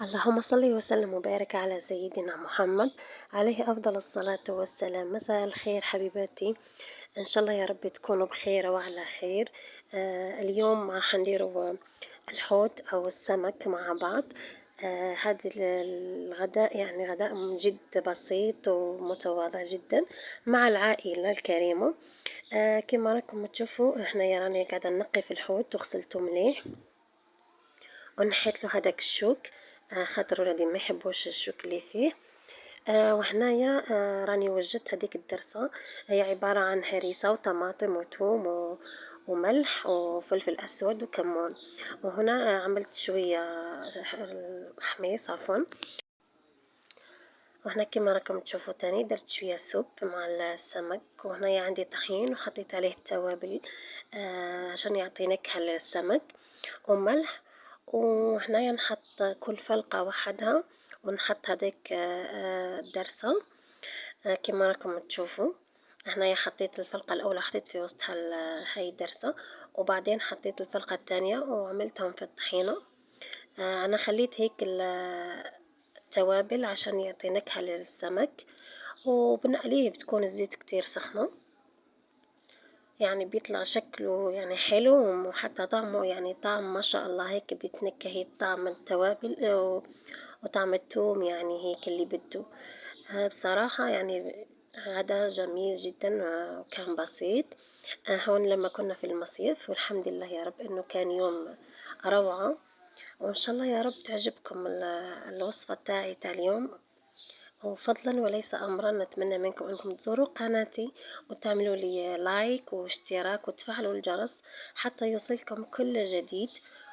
اللهم صل وسلم وبارك على سيدنا محمد عليه أفضل الصلاة والسلام. مساء الخير حبيباتي، إن شاء الله يا رب تكونوا بخير وعلى خير. اليوم راح نديروا الحوت أو السمك مع بعض. هذا الغداء يعني غداء من جد بسيط ومتواضع جدا مع العائلة الكريمة. كما راكم تشوفوا احنا يعني قاعدة نقي في الحوت وغسلته مليح ونحيت له هداك الشوك، خاطر ولادي ما يحبوش الشوك اللي فيه. وهنايا راني وجدت هذيك الدرسة، هي عبارة عن هريسة وطماطم وثوم وملح وفلفل أسود وكمون. وهنا عملت شوية حميص عفوا. وهنا كما راكم تشوفوا تاني درت شوية سوب مع السمك. وهنايا عندي طحين وحطيت عليه التوابل عشان يعطي نكهة للسمك وملح. وهنايا نحط كل فلقة وحدها ونحط هذيك الدرسة كما راكم تشوفوا. هنايا حطيت الفلقة الأولى حطيت في وسطها هاي الدرسة، وبعدين حطيت الفلقة الثانية وعملتهم في الطحينة. أنا خليت هيك التوابل عشان يعطي نكهة للسمك، وبنقليه بتكون الزيت كتير سخنة، يعني بيطلع شكله يعني حلو وحتى طعمه يعني طعم ما شاء الله هيك بيتنكهي طعم التوابل وطعم الثوم يعني هيك اللي بده. بصراحة يعني غدا جميل جدا وكان بسيط. هون لما كنا في المصيف، والحمد لله يا رب انه كان يوم روعة. وان شاء الله يا رب تعجبكم الوصفة تاع اليوم. وفضلا وليس أمرا نتمنى منكم أنكم تزوروا قناتي وتعملوا لي لايك واشتراك وتفعلوا الجرس حتى يوصلكم كل جديد.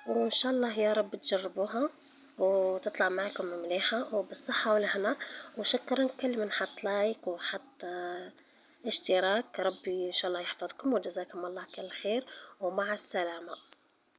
وإن شاء الله يا رب تجربوها وتطلع معكم مليحة وبالصحة والهنا. وشكرا كل من حط لايك وحط اشتراك. ربي إن شاء الله يحفظكم وجزاكم الله كل خير، ومع السلامة.